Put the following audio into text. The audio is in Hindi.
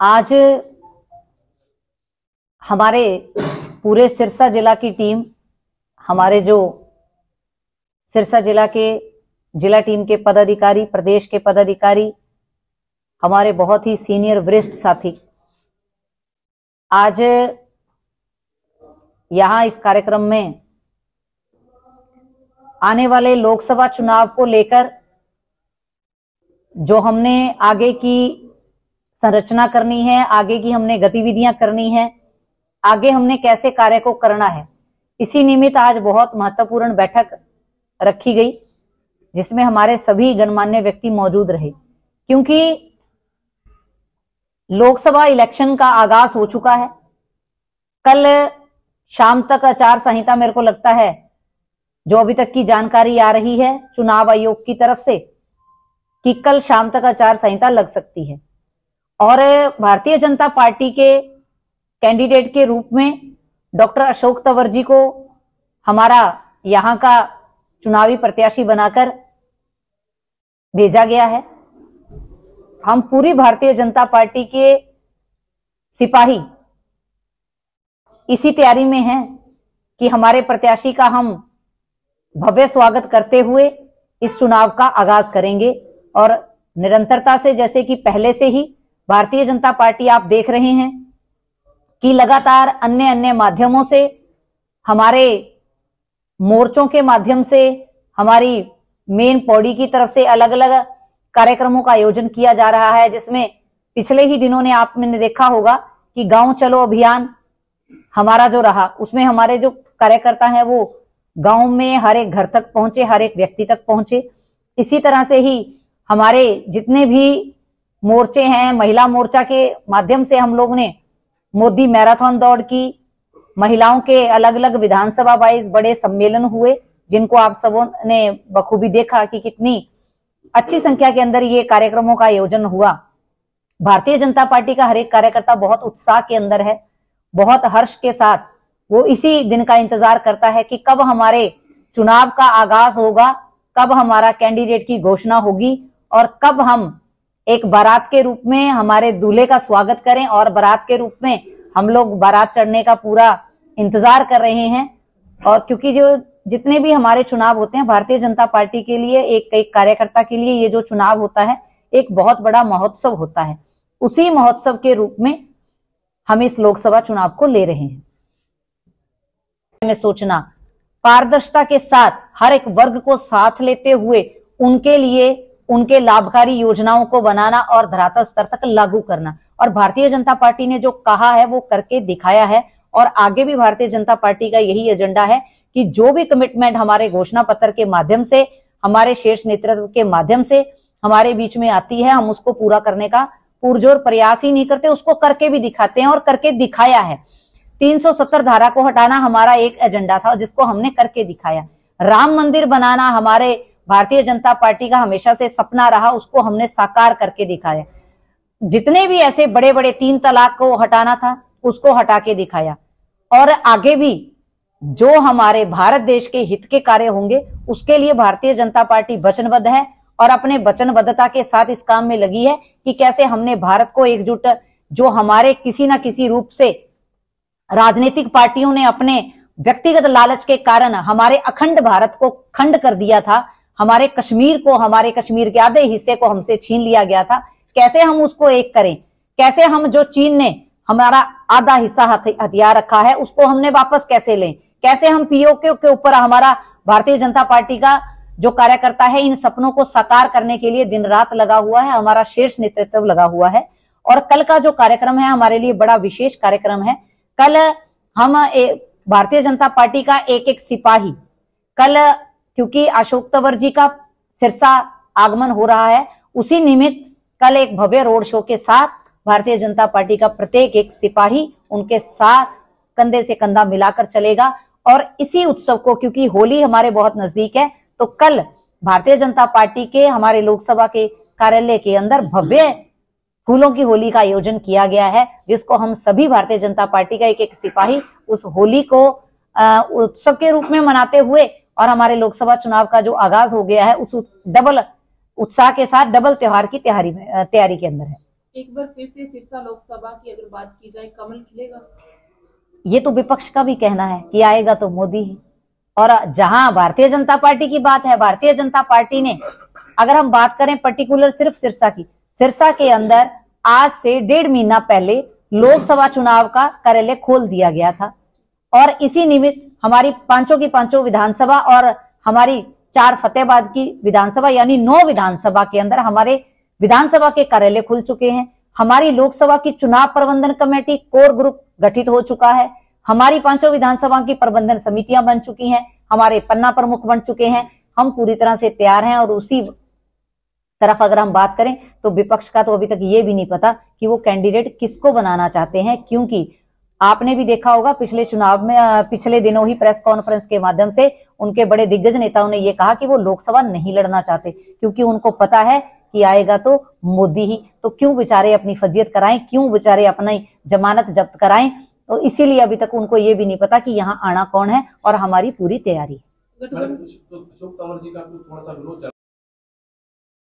आज हमारे पूरे सिरसा जिला की टीम, हमारे जो सिरसा जिला के जिला टीम के पदाधिकारी, प्रदेश के पदाधिकारी, हमारे बहुत ही सीनियर वरिष्ठ साथी आज यहां इस कार्यक्रम में आने वाले लोकसभा चुनाव को लेकर जो हमने आगे की संरचना करनी है, आगे की हमने गतिविधियां करनी है, आगे हमने कैसे कार्य को करना है, इसी निमित्त आज बहुत महत्वपूर्ण बैठक रखी गई जिसमें हमारे सभी गणमान्य व्यक्ति मौजूद रहे। क्योंकि लोकसभा इलेक्शन का आगाज हो चुका है। कल शाम तक आचार संहिता, मेरे को लगता है जो अभी तक की जानकारी आ रही है चुनाव आयोग की तरफ से, कि कल शाम तक आचार संहिता लग सकती है और भारतीय जनता पार्टी के कैंडिडेट के रूप में डॉक्टर अशोक तंवर जी को हमारा यहां का चुनावी प्रत्याशी बनाकर भेजा गया है। हम पूरी भारतीय जनता पार्टी के सिपाही इसी तैयारी में हैं कि हमारे प्रत्याशी का हम भव्य स्वागत करते हुए इस चुनाव का आगाज करेंगे और निरंतरता से, जैसे कि पहले से ही भारतीय जनता पार्टी आप देख रहे हैं कि लगातार अन्य अन्य माध्यमों से, हमारे मोर्चों के माध्यम से, हमारी मेन बॉडी की तरफ से अलग अलग कार्यक्रमों का आयोजन किया जा रहा है। जिसमें पिछले ही दिनों ने आपने देखा होगा कि गांव चलो अभियान हमारा जो रहा, उसमें हमारे जो कार्यकर्ता हैं वो गांव में हर एक घर तक पहुंचे, हर एक व्यक्ति तक पहुंचे। इसी तरह से ही हमारे जितने भी मोर्चे हैं, महिला मोर्चा के माध्यम से हम लोग ने मोदी मैराथन दौड़ की, महिलाओं के अलग अलग विधानसभा वाइज बड़े सम्मेलन हुए जिनको आप सबों ने बखूबी देखा कि कितनी अच्छी संख्या के अंदर ये कार्यक्रमों का आयोजन हुआ। भारतीय जनता पार्टी का हर एक कार्यकर्ता बहुत उत्साह के अंदर है, बहुत हर्ष के साथ वो इसी दिन का इंतजार करता है कि कब हमारे चुनाव का आगाज होगा, कब हमारा कैंडिडेट की घोषणा होगी और कब हम एक बारात के रूप में हमारे दूल्हे का स्वागत करें और बारात के रूप में हम लोग बारात चढ़ने का पूरा इंतजार कर रहे हैं। और क्योंकि जो जितने भी हमारे चुनाव होते हैं भारतीय जनता पार्टी के लिए, एक कार्यकर्ता के लिए ये जो चुनाव होता है एक बहुत बड़ा महोत्सव होता है। उसी महोत्सव के रूप में हम इस लोकसभा चुनाव को ले रहे हैं। में सोचना, पारदर्शिता के साथ हर एक वर्ग को साथ लेते हुए उनके लिए उनके लाभकारी योजनाओं को बनाना और धरातल स्तर तक लागू करना। और भारतीय जनता पार्टी ने जो कहा है वो करके दिखाया है और आगे भी भारतीय जनता पार्टी का यही एजेंडा है कि जो भी कमिटमेंट हमारे घोषणा पत्र के माध्यम से, हमारे शीर्ष नेतृत्व के माध्यम से हमारे बीच में आती है, हम उसको पूरा करने का पुरजोर प्रयास ही नहीं करते, उसको करके भी दिखाते हैं और करके दिखाया है। 370 धारा को हटाना हमारा एक एजेंडा था जिसको हमने करके दिखाया। राम मंदिर बनाना हमारे भारतीय जनता पार्टी का हमेशा से सपना रहा, उसको हमने साकार करके दिखाया। जितने भी ऐसे बड़े बड़े 3 तलाक को हटाना था उसको हटा के दिखाया। और आगे भी जो हमारे भारत देश के हित के कार्य होंगे उसके लिए भारतीय जनता पार्टी वचनबद्ध है और अपने वचनबद्धता के साथ इस काम में लगी है कि कैसे हमने भारत को एकजुट, जो हमारे किसी ना किसी रूप से राजनीतिक पार्टियों ने अपने व्यक्तिगत लालच के कारण हमारे अखंड भारत को खंड कर दिया था, हमारे कश्मीर को, हमारे कश्मीर के आधे हिस्से को हमसे छीन लिया गया था, कैसे हम उसको एक करें, कैसे हम जो चीन ने हमारा आधा हिस्सा हथियार रखा है उसको हमने वापस कैसे लें, कैसे हम पीओके के ऊपर हमारा भारतीय जनता पार्टी का जो कार्यकर्ता है इन सपनों को साकार करने के लिए दिन रात लगा हुआ है, हमारा शीर्ष नेतृत्व लगा हुआ है। और कल का जो कार्यक्रम है हमारे लिए बड़ा विशेष कार्यक्रम है। कल हम भारतीय जनता पार्टी का एक एक सिपाही, कल क्योंकि अशोक तंवर जी का सिरसा आगमन हो रहा है, उसी निमित्त कल एक भव्य रोड शो के साथ भारतीय जनता पार्टी का प्रत्येक एक सिपाही उनके साथ कंधे से कंधा मिलाकर चलेगा। और इसी उत्सव को, क्योंकि होली हमारे बहुत नजदीक है, तो कल भारतीय जनता पार्टी के हमारे लोकसभा के कार्यालय के अंदर भव्य फूलों की होली का आयोजन किया गया है, जिसको हम सभी भारतीय जनता पार्टी का एक एक सिपाही उस होली को उत्सव के रूप में मनाते हुए और हमारे लोकसभा चुनाव का जो आगाज हो गया है उस डबल उत्साह के साथ, डबल त्योहार की तैयारी के अंदर है। एक बार फिर से सिरसा लोकसभा की अगर बात की जाए, कमल खिलेगा? ये तो विपक्ष का भी कहना है कि आएगा तो मोदी ही। और जहां भारतीय जनता पार्टी की बात है, भारतीय जनता पार्टी ने, अगर हम बात करें पर्टिकुलर सिर्फ सिरसा की, सिरसा के अंदर आज से 1.5 महीना पहले लोकसभा चुनाव का कार्यालय खोल दिया गया था और इसी निमित्त हमारी पांचों की पांचों विधानसभा और हमारी 4 फतेहाबाद की विधानसभा यानी 9 विधानसभा के अंदर हमारे विधानसभा के कार्यालय खुल चुके हैं। हमारी लोकसभा की चुनाव प्रबंधन कमेटी कोर ग्रुप गठित हो चुका है। हमारी पांचों विधानसभा की प्रबंधन समितियां बन चुकी हैं। हमारे पन्ना प्रमुख बन चुके हैं। हम पूरी तरह से तैयार हैं। और उसी तरफ अगर हम बात करें तो विपक्ष का तो अभी तक ये भी नहीं पता कि वो कैंडिडेट किसको बनाना चाहते हैं, क्योंकि आपने भी देखा होगा पिछले चुनाव में, पिछले दिनों ही प्रेस कॉन्फ्रेंस के माध्यम से उनके बड़े दिग्गज नेताओं ने ये कहा कि वो लोकसभा नहीं लड़ना चाहते, क्योंकि उनको पता है कि आएगा तो मोदी ही। तो क्यों बेचारे अपनी फजीयत कराएं, क्यों बेचारे अपनी जमानत जब्त कराएं। तो इसीलिए अभी तक उनको ये भी नहीं पता कि यहाँ आना कौन है और हमारी पूरी तैयारी है। अशोक तंवर जी का थोड़ा सा विरोध